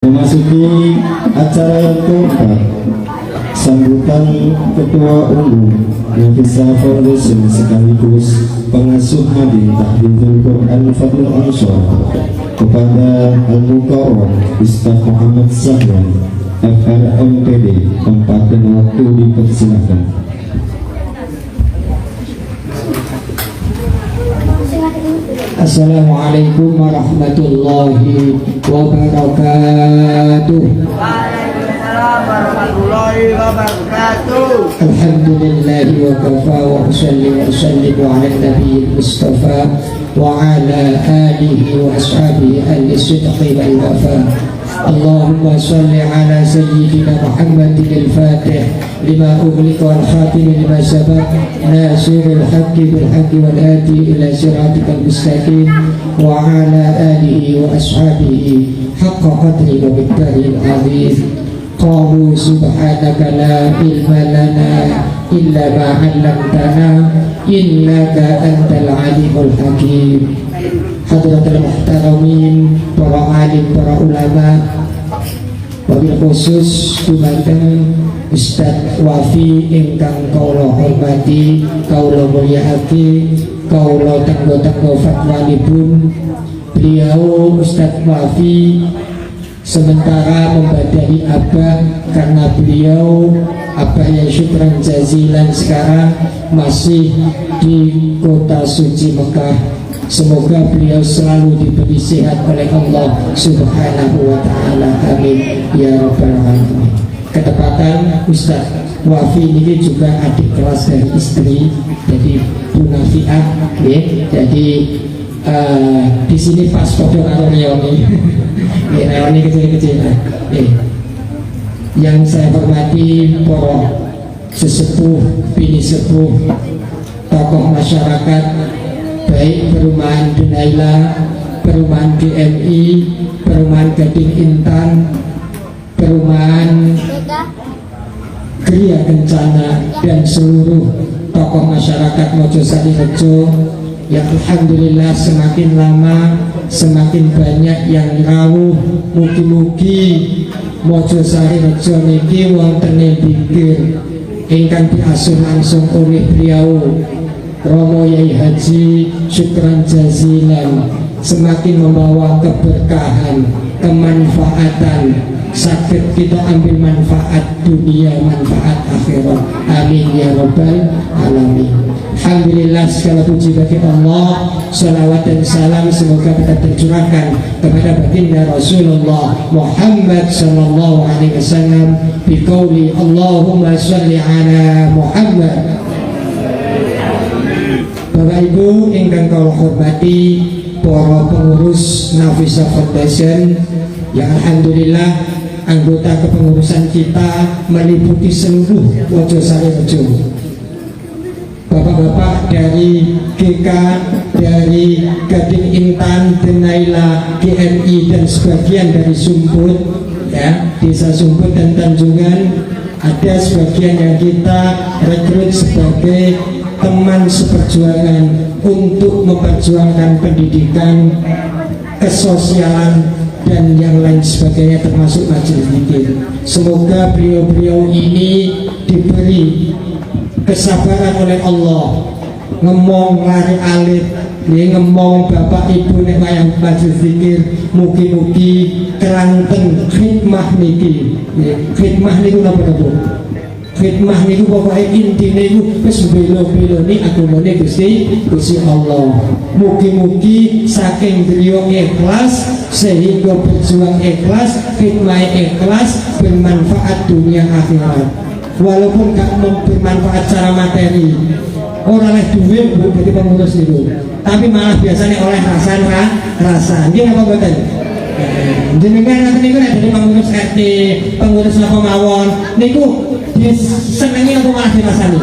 Memasuki acara yang keempat, sambutan Ketua Umum Nafisa Foundation sekaligus pengasuh Madin Tahdidul Quran Fadlul Ansor kepada Al-Mukarram Ustaz Muhammad Zahran FRMPD. Tempat dan waktu dipersilakan. Assalamualaikum warahmatullahi wabarakatuh. Waalaikumsalam warahmatullahi wabarakatuh. Alhamdulillahi wa kafa wa usalli wa usallimu ala nabiyil mustafa wa ala alihi wa ashabihi ahli sidqi wal wafa. Allahumma salli ala sayyidina Muhammadin al-fatih lima ughliqa wal khatim lima sabaq nasiril haqqi bil haqqi wal hadi ila siratikal mustaqim wa ala alihi wa ashabihi haqqa qadri wa miqdaril azim. Qalu subhanaka la ilma lana illa ma 'allamtana innaka antal alimul hakim. Hadratul muhtaramin, para alim, para ulama, wabil khusus dumateng Ustaz Wafi ingkang kaula hormati, kaula mulyakake, kaula tangga-tangga fatwanipun. Beliau Ustaz Wafi sementara membadani abah karena beliau abah yang syukran jazilan sekarang masih di kota suci Mekah. Semoga beliau selalu diberi sehat oleh Allah Subhanahu wa ta'ala, amin ya rabbal alamin. Ketepatan Ustaz Wafi ini juga adik kelas dari istri, jadi Bu Nafiah, ya. Jadi di sini pas foto karo Reoni. Reoni kecil-kecil. Yang saya hormati para sesepuh, bini sepuh, tokoh masyarakat, baik perumahan Denaila, perumahan GMI, perumahan Gading Intan, perumahan Gria Kencana, dan seluruh tokoh masyarakat Mojosari Rejo yang alhamdulillah semakin lama semakin banyak yang rawuh. Mugi-mugi Mojosari Rejo niki wontene pikir ingkang diasuh langsung oleh beliau Romo Yai Haji syukran jazilan semakin membawa keberkahan, kemanfaatan, sakit kita ambil manfaat dunia, manfaat akhirat, amin ya rabbal alamin. Alhamdulillah, segala puji bagi Allah, salawat dan salam semoga kita tercurahkan kepada baginda Rasulullah Muhammad sallallahu alaihi wasallam biqauli Allahumma sholli ala Muhammad. Bapak Ibu ingkang kula hormati, para pengurus Nafisa Foundation yang alhamdulillah anggota kepengurusan kita meliputi seluruh Mojosari Rejo. Bapak-bapak dari GK, dari Gading Intan, Denaila, GMI, dan sebagian dari Sumput, ya, Desa Sumput dan Tanjungan. Ada sebagian yang kita rekrut sebagai teman seperjuangan untuk memperjuangkan pendidikan, kesosialan, dan yang lain sebagainya termasuk majelis zikir. Semoga beliau-beliau ini diberi kesabaran oleh Allah, ngomong lari alit, ngomong bapak ibu nek wayang majelis zikir, mugi-mugi kelanten khidmah niki. Khidmah niku napa-napa? Khidmah niku pokoknya intine niku wis bela-bela ni agamane Gusti Allah. Mugi-mugi saking beliau ikhlas sehingga berjuang ikhlas, khidmah ikhlas, bermanfaat dunia akhirat. Walaupun gak bermanfaat secara materi, orang oleh duit bu jadi pengurus itu, tapi malah biasanya oleh rasa. Dia apa betul? Jenengan nanti niku nek dadi pengurus RT, pengurus apa mawon niku senengi apa malah dirasani?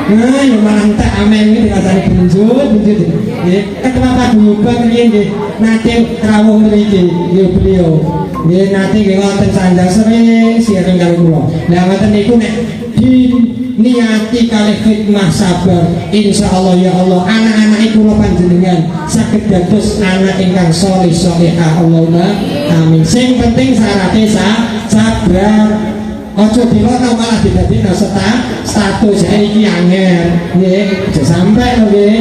Nah, yang malah tak amen ini dirasani benjut. Ketua Paguyuban ini nggih nate rawuh mriki nggih beliau. Nggih nate nggih wonten sandang sering siaran karo kula. Lah ngoten niku nek di niati kali khidmah sabar, insya Allah ya Allah anak-anak iku panjenengan saged dados anak ingkang sholih sholihah Allahumma amin. Sing penting syaratnya sabar. Ojo dilono malah didadekno status iki angel nggih, aja sampai lho nggih.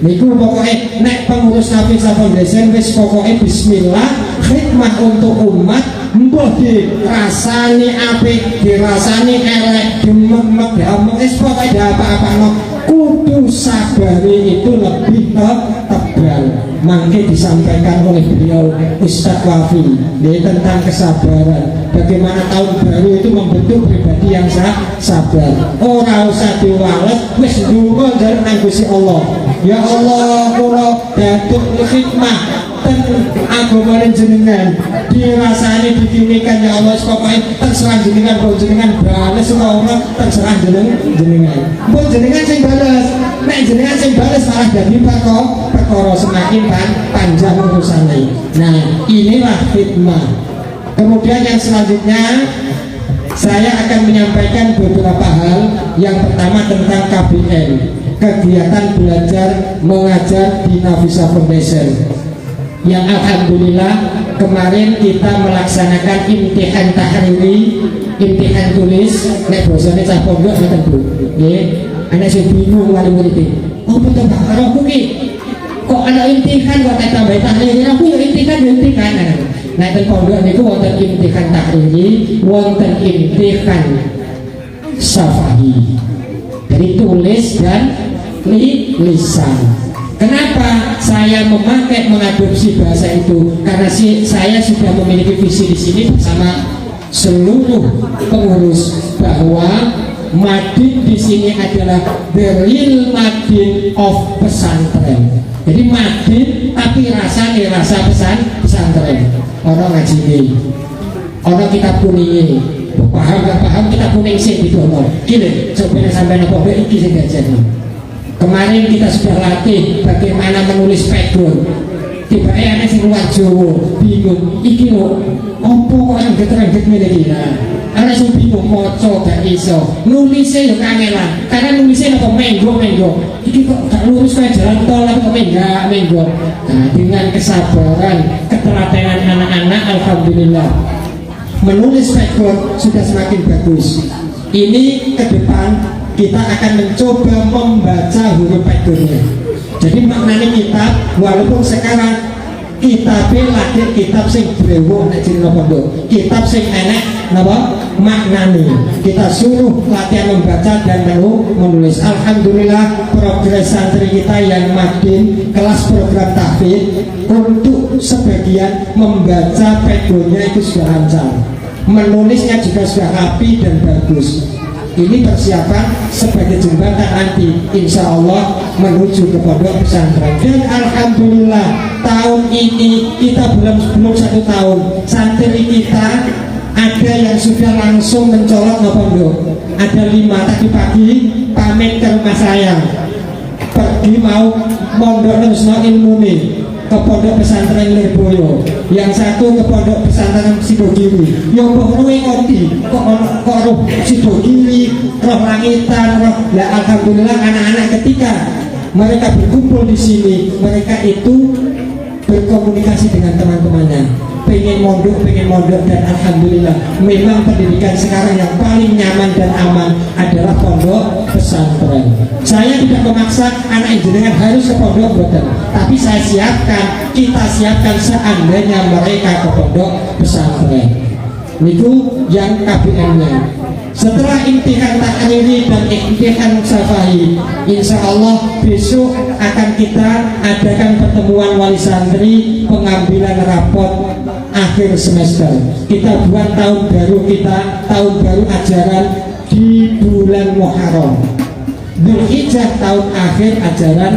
Niku pokoke nek pengurus Nafisa Foundation wis pokoke bismillah khidmah untuk umat, mbah dirasani apik, dirasani elek, demek damuk wis pokoke apa-apano kudu sabari itu lebih tebal. Mangke disampaikan oleh beliau Ustadz Wafi tentang kesabaran, bagaimana tahun baru itu membentuk pribadi yang sabar. Ora usah diwales, wis ndonga njaluk nang Gusti Allah. Ya Allah, kula datuk khidmah ten agama jenengan dirasani dikinikan ya Allah, pokoke terserah jenengan, kok jenengan bales ora terserah jenengan. Mbok jenengan sing bales, nek jenengan sing bales malah dadi perkara semakin panjang urusannya. Nah, inilah khidmah. Kemudian yang selanjutnya saya akan menyampaikan beberapa hal. Yang pertama tentang KBM, kegiatan belajar mengajar di Nafisa Foundation, yang alhamdulillah kemarin kita melaksanakan imtihan tahriri, imtihan tulis. Nek bosone cah pondok ngoten Bu. Nggih, ana sing bingung wali murid. Oh betul Pak, karo ki kok ana imtihan kok tak tambah tahriri, aku yo imtihan yo imtihan. Nek ten pondok niku wonten imtihan tahriri, wonten imtihan syafa'i. Jadi tulis dan lisan. Kenapa saya mengadopsi bahasa itu? Karena saya sudah memiliki visi di sini bersama seluruh pengurus bahwa Madin di sini adalah the real Madin of pesantren. Jadi Madin tapi rasanya rasa pesantren. Orang ngaji ini, orang kitab kuning, paham gak paham kitab kuning sih gitu orang. Gini, coba sampai nopo iki sing gajian. Kemarin kita sudah latih bagaimana menulis background. Tiba-tiba ada sing luar Jawa bingung. Iki lo, opo kok yang geter-geter ini nah. Ada sing bingung moco gak iso. Nulisnya yo kangelan. Karena nulisnya apa menggo. Iki kok gak lurus kayak jalan tol tapi kok menggo. Nah, dengan kesabaran, ketelatenan anak-anak, alhamdulillah menulis background sudah semakin bagus. Ini ke depan kita akan mencoba membaca huruf backgroundnya. Jadi maknanya kitab, walaupun sekarang kitabnya lagi kitab sing brewok nek jeneng pondok, kitab sing enek napa maknane. Kita suruh latihan membaca dan menulis. Alhamdulillah progres santri kita yang makin kelas program tahfidz untuk sebagian membaca backgroundnya itu sudah lancar, menulisnya juga sudah rapi dan bagus. Ini persiapan sebagai jembatan nanti insya Allah menuju ke pondok pesantren. Dan alhamdulillah tahun ini kita belum 1 tahun, santri kita ada yang sudah langsung mencolok ke pondok. Ada 5 tadi pagi pamit ke rumah saya, pergi mau mondok terusno ilmu nih ke pondok pesantren Lirboyo, yang satu ke pondok pesantren Sidogiri. Yang roh ngerti kok roh Sidogiri, roh langitan, roh. Nah, alhamdulillah anak-anak ketika mereka berkumpul di sini, mereka itu berkomunikasi dengan teman-temannya, pengen mondok dan alhamdulillah memang pendidikan sekarang yang paling nyaman dan aman adalah pondok pesantren. Saya tidak memaksa anak jenengan harus ke pondok boten, tapi saya siapkan, kita siapkan seandainya mereka ke pondok pesantren. Niku yang KBM-nya. Setelah imtihan tahriri dan imtihan syafa'i, insya Allah besok akan kita adakan pertemuan wali santri, pengambilan rapot akhir semester. Kita buat tahun baru kita, tahun baru ajaran di bulan Muharram. Dzulhijjah tahun akhir ajaran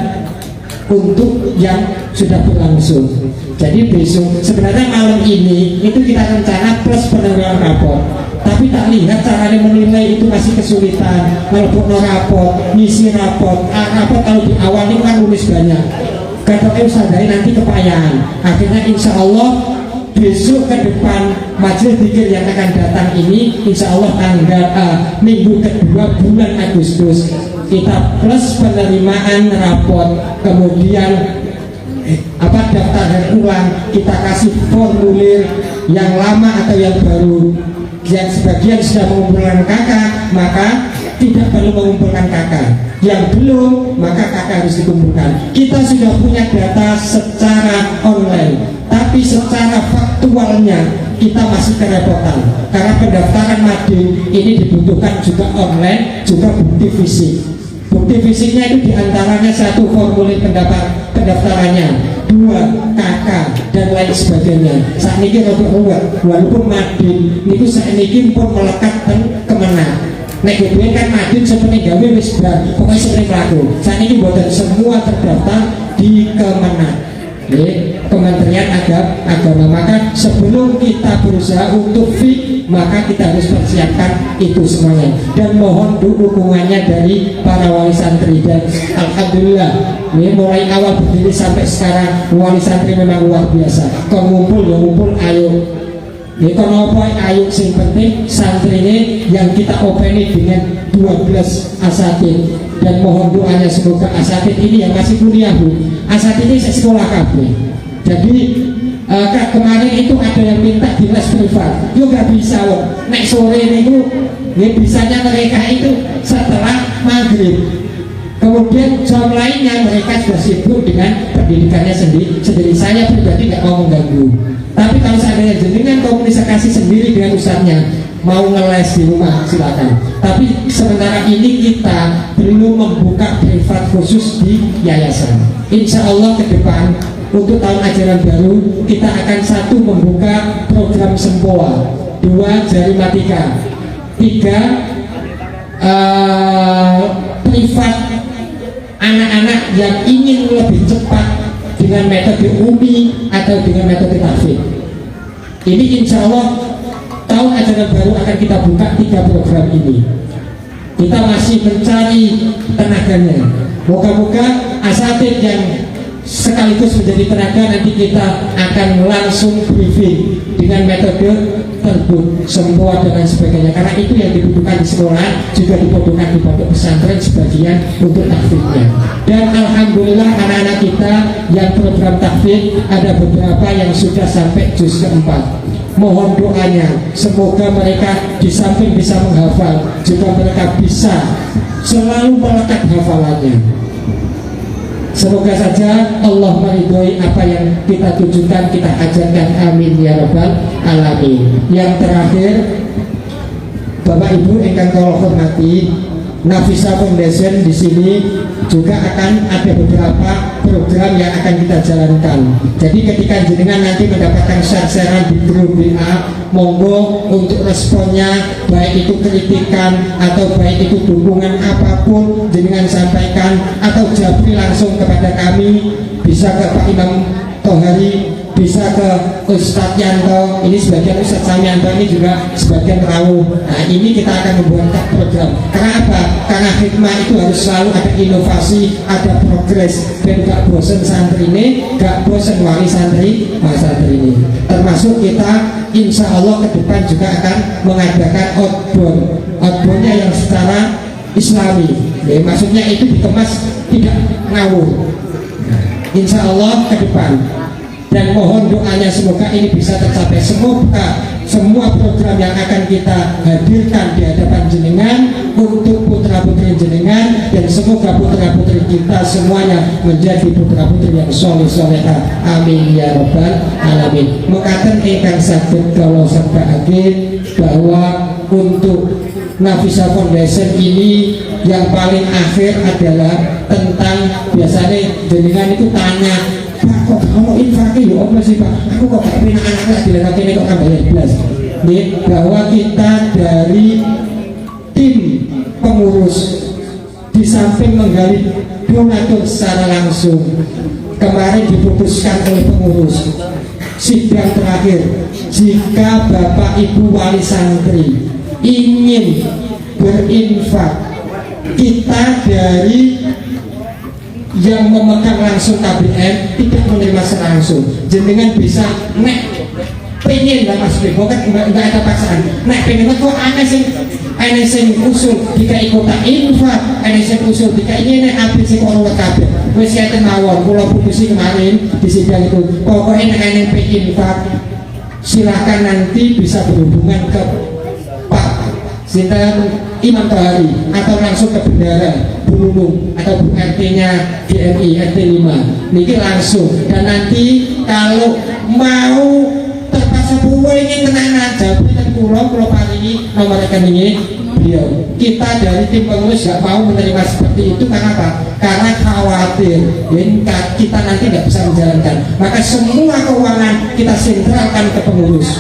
untuk yang sudah berlangsung. Jadi besok sebenarnya malam ini itu kita rencana plus penanggalan rapor. Tapi tak lihat caranya menilai itu masih kesulitan. Melebokno rapot, ngisi rapot. Rapot kalau di awal ini kan nulis banyak. Kadang sadari nanti kepayahan. Akhirnya insya Allah besok ke depan majelis zikir yang akan datang ini insya Allah tanggal minggu kedua bulan Agustus kita plus penerimaan raport, kemudian daftar ulang, kita kasih formulir yang lama atau yang baru. Yang sebagian sudah mengumpulkan kakak, maka tidak perlu mengumpulkan kakak. Yang belum, maka kakak harus dikumpulkan. Kita sudah punya data secara online, tapi secara faktualnya kita masih kerepotan karena pendaftaran Madin ini dibutuhkan juga online, juga bukti fisik. Bukti fisiknya itu diantaranya 1 formulir pendaftarannya, 2 KK dan lain sebagainya. Saat ini ruwet, walaupun Madin itu saat ini pun melekat dan kemenang. Nek gue kan Madin seperti gawe wis bar, pokoknya seperti pelaku. Saat ini buatan semua terdaftar di Kemenang, Kementerian Agama. Maka sebelum kita berusaha untuk fit, maka kita harus persiapkan itu semuanya. Dan mohon dukungannya dari para wali santri. Dan alhamdulillah, ini mulai awal berdiri sampai sekarang wali santri memang luar biasa. Kalau ngumpul ya ngumpul, ayo. Ini kalau ayo sing penting santri ini yang kita openi dengan 12 asatid. Dan mohon doanya semoga asatid ini yang masih kuliah bu, asatid ini sekolah kabeh. Jadi kemarin itu ada yang minta di les privat, yo gak bisa loh. Nek sore itu, bisanya mereka itu setelah maghrib. Kemudian jam lainnya mereka sudah sibuk dengan pendidikannya sendiri. Saya pribadi gak mau mengganggu. Tapi kalau seandainya jenengan komunikasi sendiri dengan ustadznya, mau ngeles di rumah silakan. Tapi sementara ini kita belum membuka privat khusus di yayasan. Insya Allah ke depan untuk tahun ajaran baru kita akan 1 membuka program sempoa, 2 jarimatika, 3 privat anak-anak yang ingin lebih cepat dengan metode UMI atau dengan metode tahfidz. Ini insya Allah tahun ajaran baru akan kita buka 3 program ini. Kita masih mencari tenaganya. Moga-moga asatid yang sekaligus menjadi tenaga nanti kita akan langsung briefing dengan metode terbuk, sempoa dan lain sebagainya. Karena itu yang dibutuhkan di sekolah juga dibutuhkan di pondok pesantren sebagian untuk tahfidznya. Dan alhamdulillah anak-anak kita yang program tahfidz ada beberapa yang sudah sampai juz ke-4. Mohon doanya semoga mereka di samping bisa menghafal juga mereka bisa selalu melekat hafalannya. Semoga saja Allah meridhoi apa yang kita tujukan, kita ajarkan. Amin ya rabbal alamin. Yang terakhir, Bapak Ibu ingkang kula hormati, Nafisa Foundation di sini juga akan ada beberapa program yang akan kita jalankan. Jadi ketika jenengan nanti mendapatkan share-sharean di grup WA, monggo untuk responnya, baik itu kritikan atau baik itu dukungan apapun jenengan sampaikan atau japri langsung kepada kami, bisa ke Pak Imam Tohari, bisa ke Ustadz Yanto, ini sebagian Ustadz Samyanto, ini juga sebagian Rawuh. Nah ini kita akan membuat program. Karena apa? Karena hikmah itu harus selalu ada inovasi, ada progres, dan gak bosen santri ini, gak bosen wali santri ini. Termasuk kita insya Allah ke depan juga akan mengadakan outbound-nya yang secara Islami. Ya, maksudnya itu dikemas tidak ngawur. Insya Allah ke depan. Dan mohon doanya semoga ini bisa tercapai. Semoga semua program yang akan kita hadirkan di hadapan jenengan untuk putra putri jenengan, dan semoga putra putri kita semuanya menjadi putra putri yang soleh soleha. Amin ya rabbal alamin. Mekaten ingkang saged kalau sabdaake bahwa untuk Nafisa Foundation ini yang paling akhir adalah tentang biasanya jenengan itu tanya, Pak kok kamu infaknya ya apa sih Pak? Aku kok gak punya anak-anak di dalam ini kok tambahnya 11. Bahwa kita dari tim pengurus di samping menggali donatur secara langsung, kemarin diputuskan oleh pengurus sidang terakhir, jika Bapak Ibu wali santri ingin berinfak, kita dari yang memegang langsung KBM tidak menerima langsung, jenengan bisa nek pengen lah Mas Bebo kan enggak ada paksaan. Nek pengen kok ana sing usul dikai kota infak, ana sing usul dikai ini apik sing ono kabeh. Wis kate mawon kula putusi kemarin di sidang itu. Pokoknya nek ana pengen infak silakan nanti bisa berhubungan ke Pak Sinten Imam Tohari atau langsung ke bendara Bu Nunung atau Bu RT-nya GMI RT 5 niki langsung. Dan nanti kalau mau terpaksa buwe ini tenanan jabatan pulau paringi nomor rekening beliau. Kita dari tim pengurus nggak mau menerima seperti itu karena apa? Karena khawatir kita nanti nggak bisa menjalankan. Maka semua keuangan kita sentralkan ke pengurus.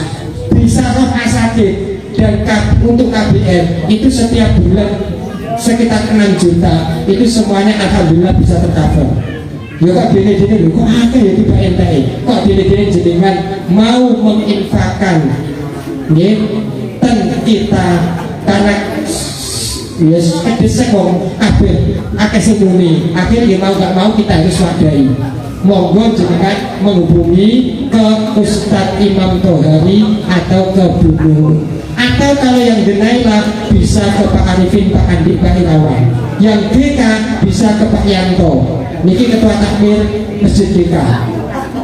Bisa roh asatid dan untuk KBM itu setiap bulan sekitar 6 juta itu semuanya alhamdulillah bisa tercover. Ya kok dene-dene lho kok akeh ya tiba ente. Kok dene-dene jenengan mau menginfakkan nggih ten kita karena ya kedesek wong kabeh akeh sing muni. Akhirnya mau gak mau kita harus wadai. Monggo jenengan menghubungi ke Ustadz Imam Tohari atau ke Bu Nunung. Atau kalau yang Denailah bisa ke Pak Arifin, Pak Andi, Pak Irawan. Yang DK bisa ke Pak Yanto. Niki Ketua Takmir Masjid DK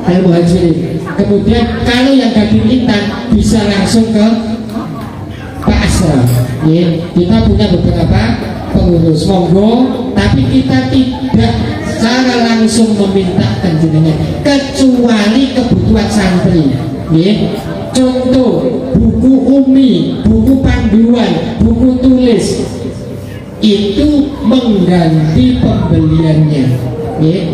Al Muhajirin. Kemudian kalau yang Gading Intan bisa langsung ke Pak Asra. Kita punya beberapa pengurus. Monggo, tapi kita tidak secara langsung meminta jenengan kecuali kebutuhan santri. Contoh buku umi, buku panduan, buku tulis itu mengganti pembeliannya,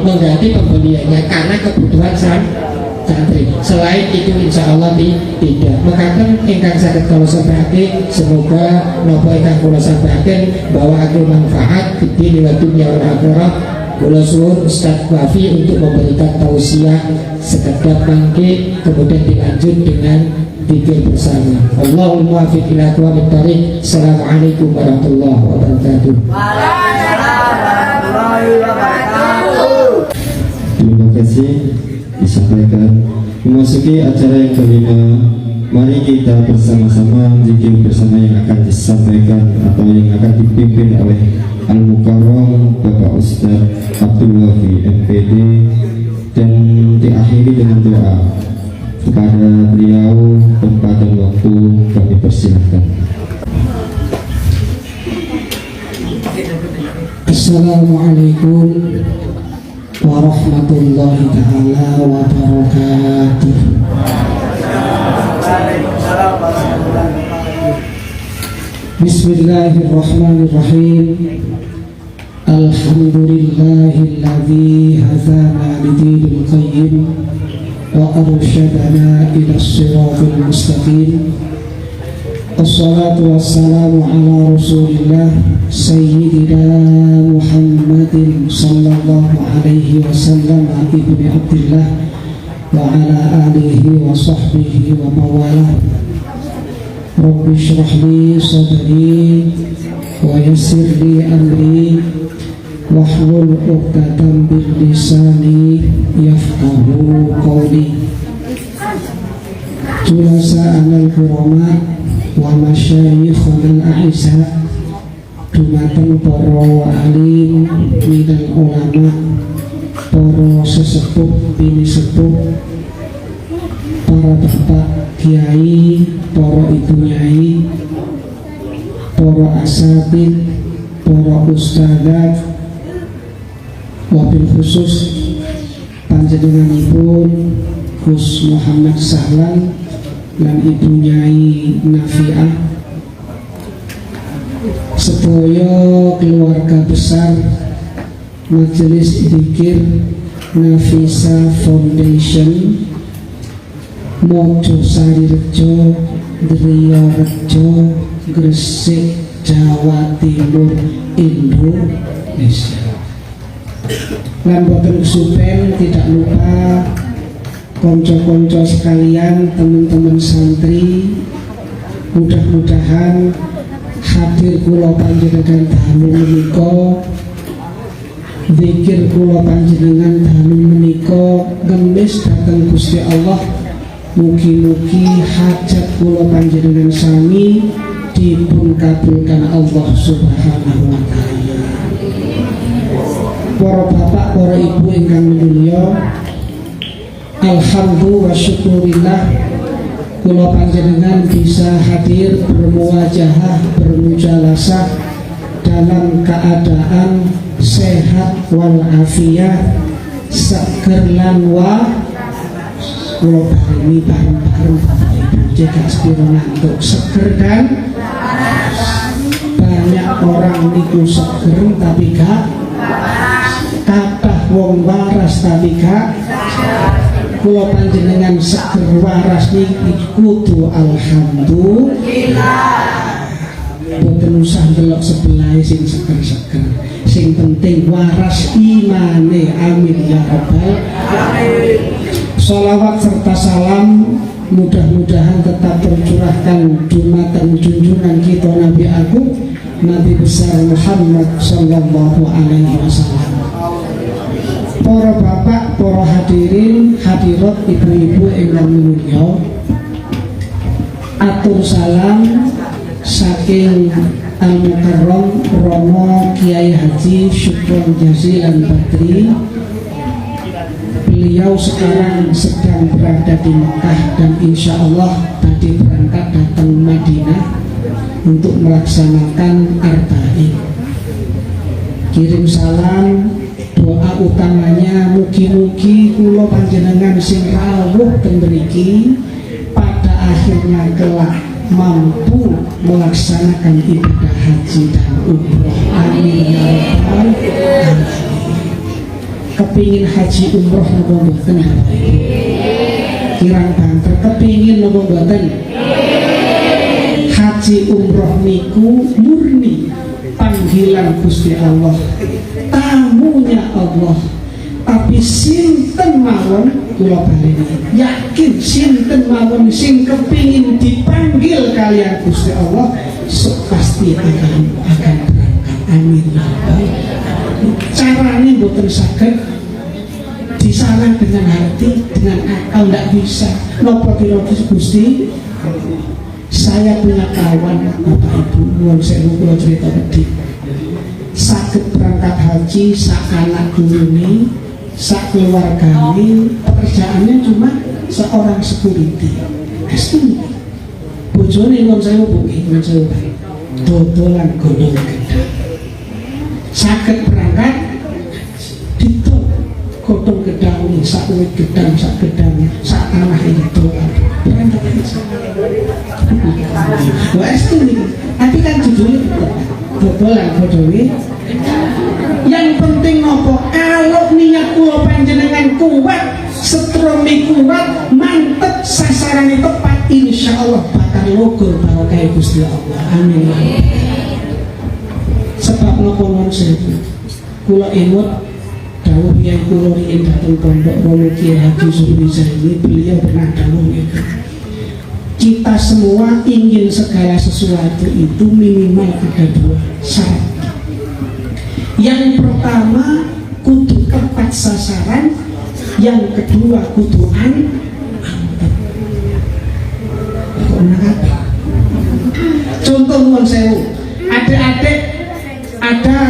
mengganti pembeliannya karena kebutuhan santri. Selain itu insya Allah tidak. Mekaten ingkang saged kula sampaikan, semoga napa ingkang kula sampaikan bahwa akan manfaat di dunia wal akhirah. Kula suwun Ustaz Wafi untuk memberikan tausiah sekedap mangke, kemudian dilanjut dengan zikir bersama. Allahumma muwaffiq ila aqwamit thariq. Assalamualaikum warahmatullahi wabarakatuh. Terima kasih disampaikan. Memasuki acara yang kelima, mari kita bersama-sama zikir bersama yang akan disampaikan atau yang akan dipimpin oleh Al-Mukarram Bapak Ustaz Abdul Wafi MPD, dan diakhiri dengan doa. Kepada beliau tempat dan waktu kami persilahkan. Assalamualaikum warahmatullahi ta'ala wabarakatuh. Bismillahirrahmanirrahim. Alhamdulillahilladzi hadana lidinil qayyim wa arsyadana ila siratal mustaqim. Wassalatu wassalamu ala rasulillah sayyidina Muhammadin sallallahu alaihi wasallam ibni Abdillah wa ala alihi wa sahbihi wa mawalah. Rabbi shrah li sadri wa yassir li amri wahlul 'uqdatam min lisani yafqahu qawli. Julasa al-kurama wa masyayikhul a'izza, dumateng para alim minal ulama, para sesepuh bini sepuh, para bapak kiai, para ibu nyai, para asatid, para ustadzat, wabil khusus panjenenganipun Gus Muhammad Sahlan dan ibu nyai Nafiah, sedaya keluarga besar Majelis Dzikir Nafisa Foundation Mojo Sarirejo, Driyarejo, Gresik, Jawa Timur, Indonesia. Lan boten kesupen tidak lupa konco-konco sekalian, teman-teman santri, mudah-mudahan hadir kula panjenengan dalu menika, zikir kula panjenengan dalu menika ngemis dhateng Gusti Allah Mugi-mugi hajat kula panjenengan sami dipun kabulkan Allah Subhanahu wa taala. Para bapak, para ibu ingkang mulya, alhamdulillah wa syukurillah kula panjenengan bisa hadir bermuwajahah, bermujalasah dalam keadaan sehat wal afiat, seger lan kula paringi bareng-bareng Bapak Ibu jaga sepiro ngantuk seger dan banyak orang niku seger tapi gak kathah wong waras tapi gak kula panjenengan seger waras niki kudu alhamdulillah. Boten usah delok sebelah sing seger-seger, sing penting waras imane, amin ya rabbal alamin. Sholawat serta salam mudah-mudahan tetap tercurahkan dumateng junjungan kita Nabi Agung Nabi besar Muhammad sallallahu alaihi wasallam. Para bapak, para hadirin hadirat, ibu-ibu ingkang mulya, atur salam saking Al-Mukarram Romo Kiai Haji Syukron Jazilan Badri. Beliau sekarang sedang berada di Mekah dan insya Allah tadi berangkat datang Madinah untuk melaksanakan arba'in. Kirim salam, doa utamanya mugi-mugi kula panjenengan sing rawuh ten mriki pada akhirnya kelak mampu melaksanakan ibadah haji dan umroh. Amin ya rabbal alamin. Kepingin haji umroh napa mboten? Kirang banter kepingin napa mboten? Haji umroh niku murni panggilan Gusti Allah, tamunya Allah. Tapi sinten mawon kula baleni yakin sinten mawon sing kepingin dipanggil kalian Gusti Allah pasti akan berangkat. Amin. Caranya mboten saged di sana dengan hati, dengan akal ndak bisa. Napa kira Gusti? Saya punya kawan Bapak Ibu, nuwun sewu kula cerita tadi. Saged berangkat haji sak anak gurune, sak keluargane, pekerjaannya cuma seorang security. Pasti bojone nuwun sewu Bu, nuwun sewu. Dodolan godhong gedang. Saged berangkat itu godhong gedang sak wit gedang sak tanah itu berangkat wes itu tapi kan judulnya dodolan godhong. Yang penting nopo kalau niat kula panjenengan kuat, setromi kuat, mantep, sasaran tepat, insya Allah bakal logol barokah Gusti Allah. Amin. Sebab nopo non sewu kula emut dawuh yang kula riyen dateng pondok Romo Kiai Haji Suryuza ini, beliau pernah dawuh gitu, kita semua ingin segala sesuatu itu minimal ada dua syarat. Yang pertama kudu tepat sasaran, yang kedua kudu antep. Contoh nuwun sewu, adik-adik ada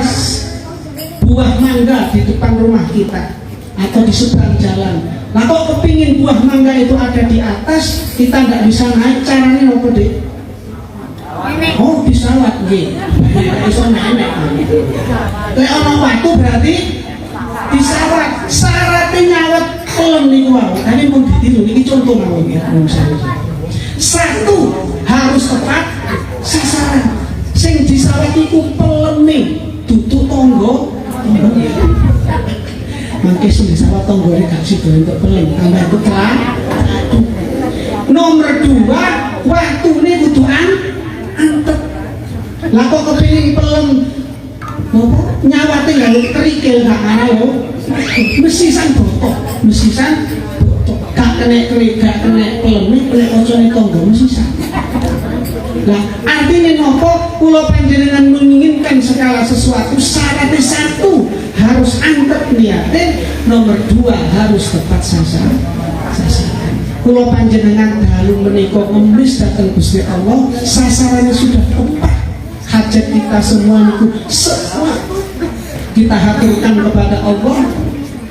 buah mangga di depan rumah kita atau di seberang jalan. Nah kok kepingin buah mangga itu ada di atas, kita nggak bisa naik, caranya apa deh? Oh disawat nggih. Iso naik. Kayak ana watu berarti disawat. Syaratnya nyawat kelem niku wae. Kami pun ditiru niki contoh mawon ya. Satu, harus tepat sasaran. Sing disawat iku peleme, dudu tangga. Mangke sing disawat tanggane gak sida entuk pelem, tambah itu telah. Nomor dua, waktune kudu antep. Lah kok kepengin pelem napa nyawate lho kerikil gak ana lho. Mesisan botok, gak kena peleme, kena kancane tangga mesisan. Lah artinya nopo kula panjenengan menginginkan segala sesuatu syaratnya satu harus antep niate, nomor dua harus tepat sasaran. kula panjenengan dalu menika ngemis dhateng Gusti Allah, sasarannya sudah tepat. Hajat kita semua niku semua kita haturkan kepada Allah,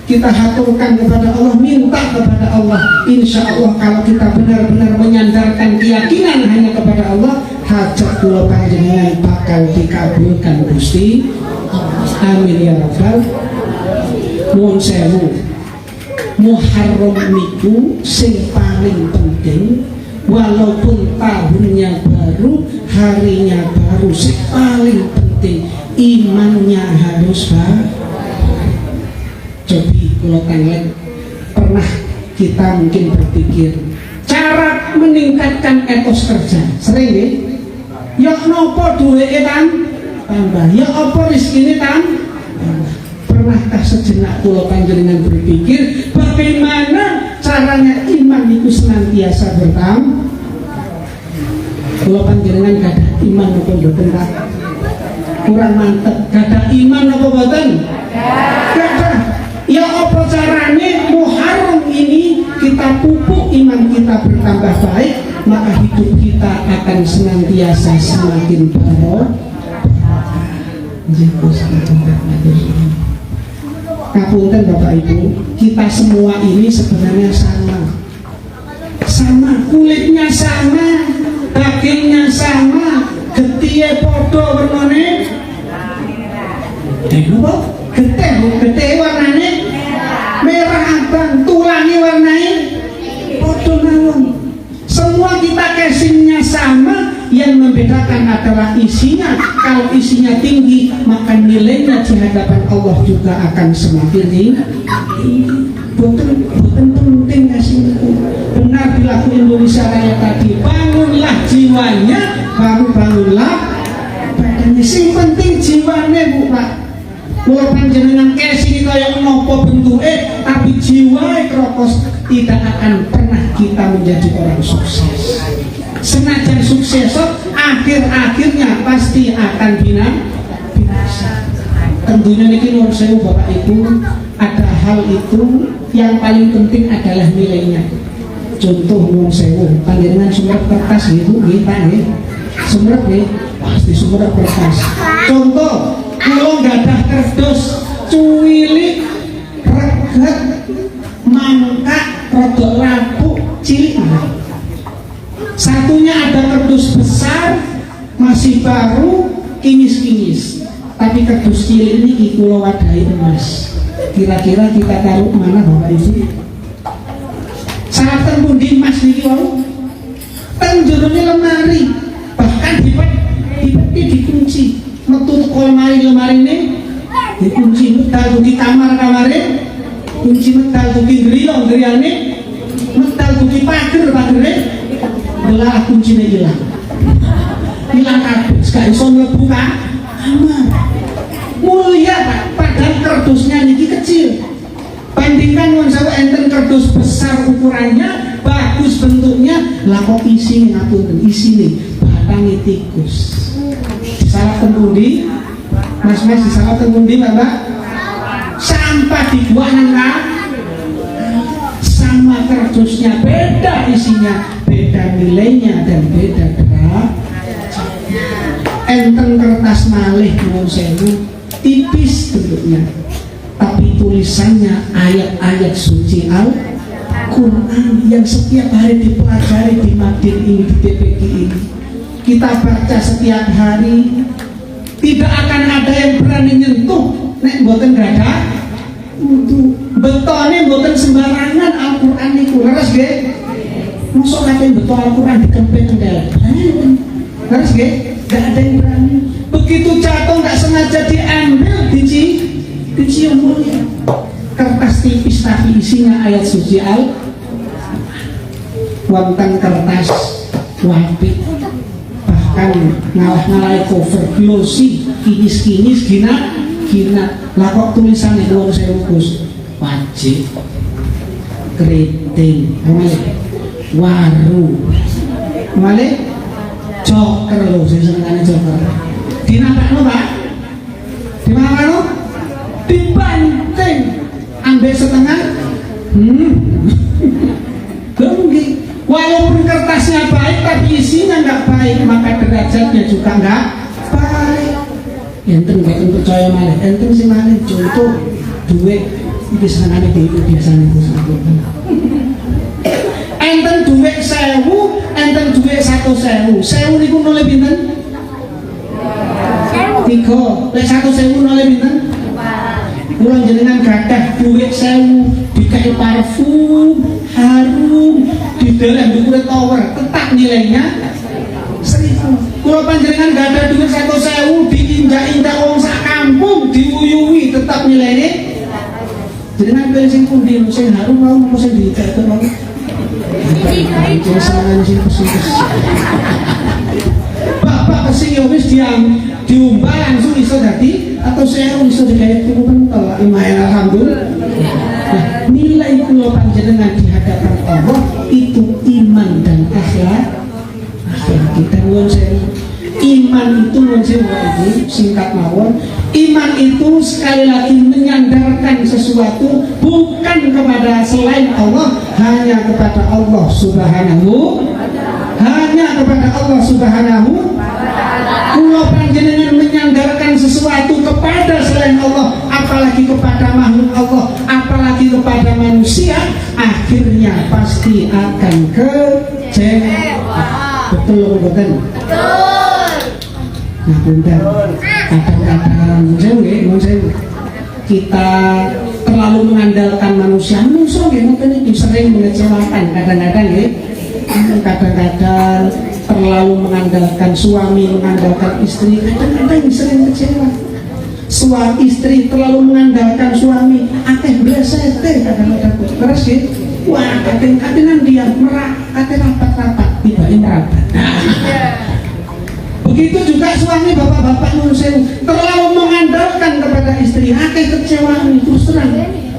kita haturkan kepada Allah, minta kepada Allah. Insya Allah kalau kita benar-benar menyandarkan keyakinan hanya kepada Allah, hajat kula panjenengan bakal dikabulkan Gusti. Amin ya rabbal. Nuwun sewu, Muharram niku sing paling penting. Walaupun tahunnya baru, harinya baru, sing paling penting imannya harus baik. Cobi kalau tanglet, pernah kita mungkin berpikir cara meningkatkan etos kerja, sering ya? Ya nopo duwe kan tambah, ya apa rezeki kan tambah. Pernahkah sejenak kula panjenengan berpikir bagaimana caranya iman itu senantiasa bertambah? Kula panjenengan gada iman apa mboten Pak? Kurang mantep. Gada iman apa mboten? Gada. Ya apa caranya Muharram ini kita pupuk iman kita bertambah baik, maka hidup kita akan senantiasa semakin barokah. Kapunten Bapak Ibu, kita semua ini sebenarnya sama, kulitnya sama, dagingnya sama, getihnya podo warnane. Getih warnane merah abang, tulangnya warnane podo mawon. Semua kita casingnya sama, yang membedakan adalah isinya. Kalau isinya tinggi, maka nilainya di hadapan Allah juga akan semakin tinggi. Bukan penting kasih itu. Benar dilaku Indonesia Raya tadi, bangunlah jiwanya, baru bangunlah badannya. Sing penting jiwanya Bu Pak. Kalau panjenengan casing kaya nopo bentuke, tapi jiwa krokos, tidak akan pernah kita menjadi orang sukses. Senajan sukses, akhir-akhirnya pasti akan binasa. Tentunya niki nur sewu Bapak Ibu, ada hal itu yang paling penting adalah nilainya. Contoh nur sewu, panjenengan sumber kertas gitu, kita nih, sumber nih, pasti sumber kertas. Contoh, kalau nggak ada kardus, cuwilik, reget, mangkak, rodok lapuk, cilik. Satunya ada kardus besar, masih baru, kinyis-kinyis. Tapi kardus cilik ini kula wadahi emas. Kira-kira kita taruh mana Bapak Ibu? Saat pundi emas niki wau? Teng jerone lemari, bahkan dikunci. Metu lemari ini dikunci, medal di kamar-kamare, kunci medal di griyane, medal di pager-pagere. Belah kuncinya hilang kabeh, gak iso mlebu kamar. Mulia Pak, padahal kardusnya niki kecil. Bandingkan wong sawo enten kardus besar ukurannya, bagus bentuknya, lah kok isine ngapunten, isine batange tikus. Disalap tempundi, Mas disalap tempundi Mbak? Sampah dibuang nang sama kardusnya beda isinya, beda nilainya dan beda derajatnya. Enten kertas malih nuwun sewu, tipis bentuknya, tapi tulisannya ayat-ayat suci Al-Quran yang setiap hari dipelajari di Madin ini, di DPG ini. Kita baca setiap hari, tidak akan ada yang berani nyentuh nek mboten gada untuk betone mboten sembarangan. Al-Quran niku leres nggih. Mosok kate beto Al-Quran dikempet endel. Leres nggih? Enggak ada yang berani. Begitu jatuh enggak sengaja diambil, dicium mulia. Kertas tipis tapi isinya ayat suci Al-Quran. Wonten kertas wapik, bahkan ngalah-ngalahi cover glossy, kinis-kinis, gina. Lah kok tulisannya nuwun sewu Gus, wajib, keriting, waru, joker loh, saya senengane joker. Dinapakno Pak? Dimana dibanting, ambil setengah. Mungkin Walaupun kertasnya baik tapi isinya nggak baik, maka derajatnya juga nggak baik. Enten nggak percaya malah, enten sih malah contoh duit bisa nanti itu biasanya itu sahabat. Enten duit 1000, enten duit 100.000. 1000 niku noleh pinten? 3. Lek 100.000 noleh pinten? Kula jenengan gadah duit 1000 dikai parfum harum di dalam dukure tower, tetap nilainya 1000. Kula panjenengan gadah duit 100.000 diinjak-injak wong sak kampung, diuyuwi, tetap nilainya. Jenengan pilih sing pundi, sing harum mau sing diinjak itu mau. Jadi serangan sing pesutus. Bapak kesing wis diumbah langsung iso dadi atau saya iso digawe tuku pentol. Alhamdulillah. Nah, nilai kula panjenengan di hadapan Allah itu iman dan akhlak. Akhlak kita nuwun sewu. Iman itu nuwun sewu iki singkat mawon. Iman itu sekali lagi menyandarkan sesuatu bukan kepada selain Allah, hanya kepada Allah Subhanahu, hanya kepada Allah Subhanahu. Kula panjenengan menyandarkan sesuatu kepada selain Allah, apalagi kepada makhluk Allah, apalagi kepada manusia, akhirnya pasti akan kecewa. Betul betul. Nah, punten. Kadang-kadang kita terlalu mengandalkan manusia. Manusia mungkin itu sering mengecewakan. Kadang-kadang kadang-kadang terlalu mengandalkan suami, mengandalkan istri. Kadang-kadang sering kecewa. Suami istri terlalu mengandalkan suami. Akeh biasa teh kadang-kadang terus gitu. Wah, kadang-kadang dia merah, kadang rapat-rapat, tiba-tiba rapat. Begitu juga suami bapak-bapak nusen terlalu mengandalkan kepada istri, akeh kecewaan. Terus terang,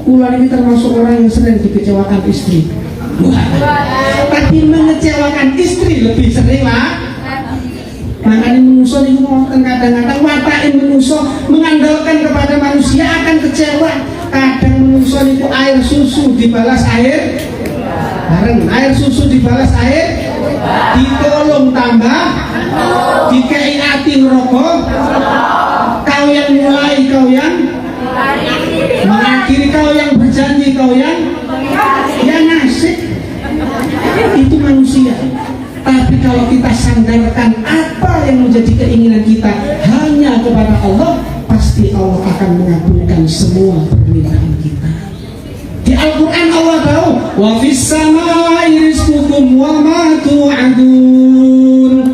ular ini termasuk orang yang sering dikecewakan istri. Tapi mengecewakan istri lebih sering lah. Makanya manusia itu kadang-kadang watain manusia mengandalkan kepada manusia akan kecewa. Kadang manusia itu air susu dibalas air bareng, air susu dibalas air, ditolong tambah, dikei ati ngerokok, kau yang mulai, kau yang mengakhiri, kau yang berjanji, kau yang nasib. Itu manusia. Tapi kalau kita sandarkan apa yang menjadi keinginan kita hanya kepada Allah, pasti Allah akan mengabulkan semua permintaan kita. Di Al-Quran Allah tahu, wa fis samai rizqukum wa ma tu'adun.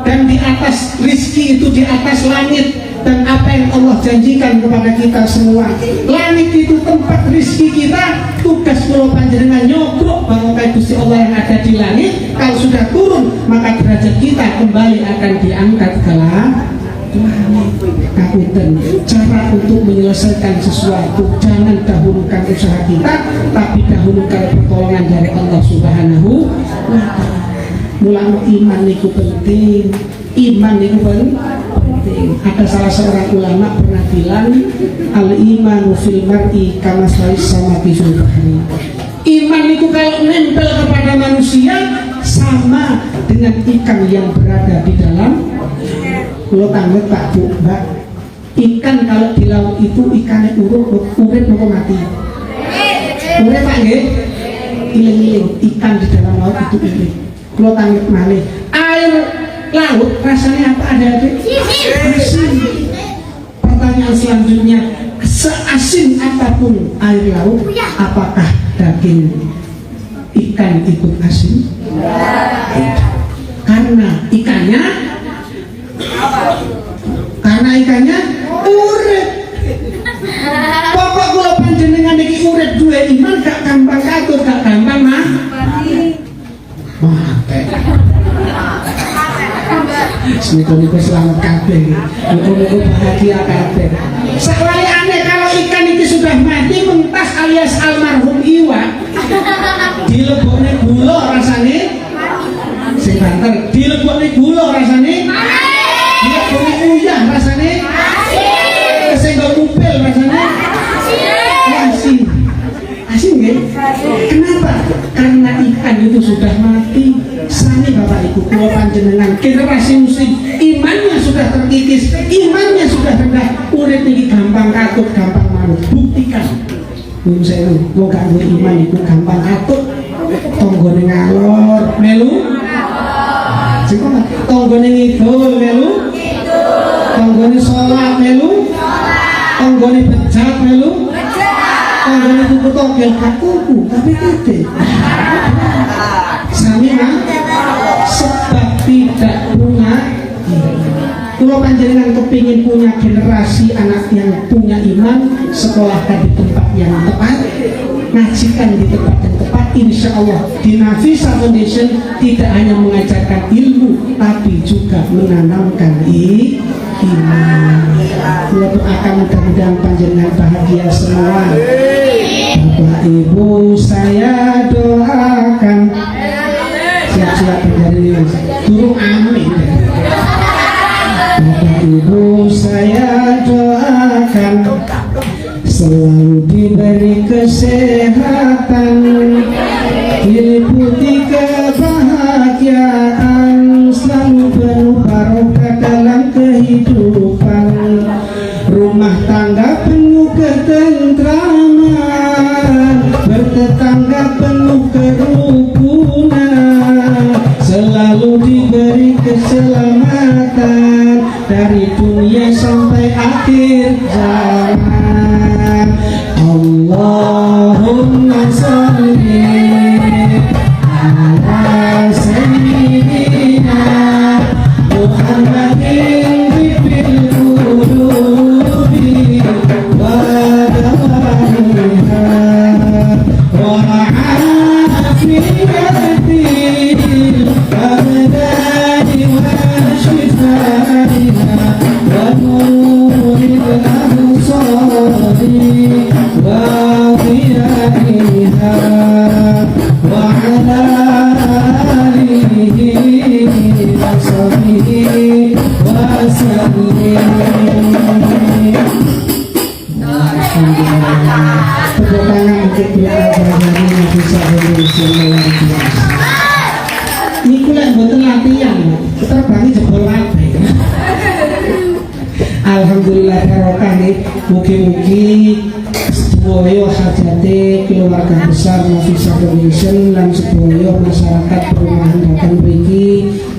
Dan di atas rizki itu di atas langit dan apa yang Allah janjikan kepada kita semua. Langit itu tempat rizki kita. Tugas pulau panjenengan nyogrok barangkali Gusti Allah yang ada di langit. Kalau sudah turun maka derajat kita kembali akan diangkat ke langit. Cara untuk menyelesaikan sesuatu, jangan dahulukan usaha kita, tapi dahulukan pertolongan dari Allah Subhanahu wa ta'ala. Mulai iman itu penting. Iman itu penting. Ada salah seorang ulama pernah bilang, al-imanu fil mar'i kama sama fil bahri. Iman itu kalau nempel kepada manusia sama dengan ikan yang berada di dalam. Kalau tanggung Pak Bu Mbak, ikan kalau di laut itu ikannya urip mau mati. Urip Pak nggih? Iling-iling, ikan di dalam laut itu urip. Kalau tanggung malih, air laut rasanya apa ada? Asin. Pertanyaan selanjutnya, seasin apapun air laut, apakah daging ikan ikut asin? Karena ikannya urip. Pokok kula panjenengan iki urip duwe iman gak gampang katur, gak gampang mati. Semoga selamat kabeh. Muga-muga bahagia kabeh. Sakwaliyane kalau ikan iki sudah mati mentas alias almarhum iwak, dilebokne gula rasane sing banter, dilebokne gula rasane dilebokne uyah rasane sing go kupil rasane asin. Asin nggih? Kenapa Kenapa? Karena ikan itu sudah mati. Sami Bapak Ibu kula panjenengan generasi muslim imannya sudah terkikis, imannya sudah rendah, urip niki gampang katut, gampang manut. Buktikan. Mun saya mau gak iman itu gampang katut. Tonggone ngalor melu. Sing tonggone ngidul melu. Tonggone salat melu. Tonggone bejat melu. Tonggone tuku togel kakuku tapi gede. Sami sebab tidak punya. Kalau panjenengan kepingin punya generasi anak yang punya iman, sekolahkan di tempat yang tepat, ngajikan di tempat yang tepat. Insya Allah di Nafisa Foundation tidak hanya mengajarkan ilmu, tapi juga menanamkan iman. Kita doakan mudah-mudahan panjenengan bahagia semua. Bapak Ibu saya doakan. Siap-siap dari turun amin. Bapak Ibu saya doakan selalu diberi kesehatan, diliputi kebahagiaan, selalu penuh barokah dalam kehidupan, rumah tangga penuh ketentraman, bertetangga penuh kerukunan, selalu diberi keselamatan dari dunia sampai akhir zaman. Allahumma sholli ala sayyidina Muhammadin bil qulubi wa dawaiha wa afiyatil abdani wa shifaiha wa nuril absari wa dhiyaiha wa ala alihi wa sahbihi wa sallim. Tepuk tangan untuk doa dari Nafisa Foundation luar biasa. Ini kuliah buatan latihan, terbangnya jebol lantai. Alhamdulillah barokah nih, mugi-mugi sedoyo hajate keluarga besar Nafisa Foundation lan sedoyo masyarakat perumahan datang mriki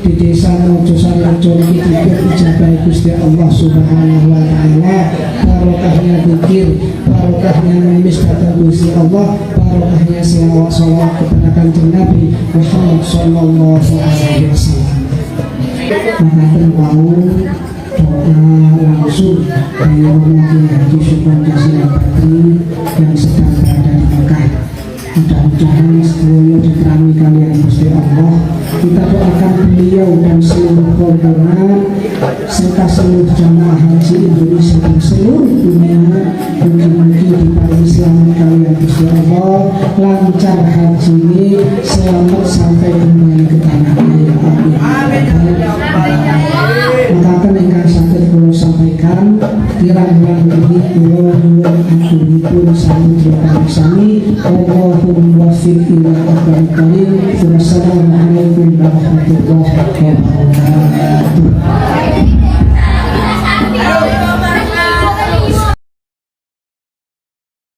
di desa Mojo Sarjo niki dijabahi Gusti Allah Subhanahu wa taala. Barokahnya zikir, barokahnya nulis datang Gusti Allah, barokahnya selawat kepada Kanjeng Nabi Muhammad sallallahu alaihi wasallam. Maka mau doa langsung dari Romo Haji Sultan Jasil Badri yang sedang berada di Mekah. Mudah-mudahan semuanya diterami kalian Gusti Allah. Kita doakan beliau dan seluruh rombongan serta seluruh jamaah haji Indonesia dan seluruh dunia, mungkin-mungkin diparingi selamat kalian Gusti Allah, lancar haji ini, selamat sampai kembali ke tanah air. Amin. Maka ingkang saged kula sampaikan kirang-kirang ini kula nyuwun aturipun sami. Allahumma waffiq ila aqwamil karim. Wassalamualaikum warahmatullahi wabarakatuh.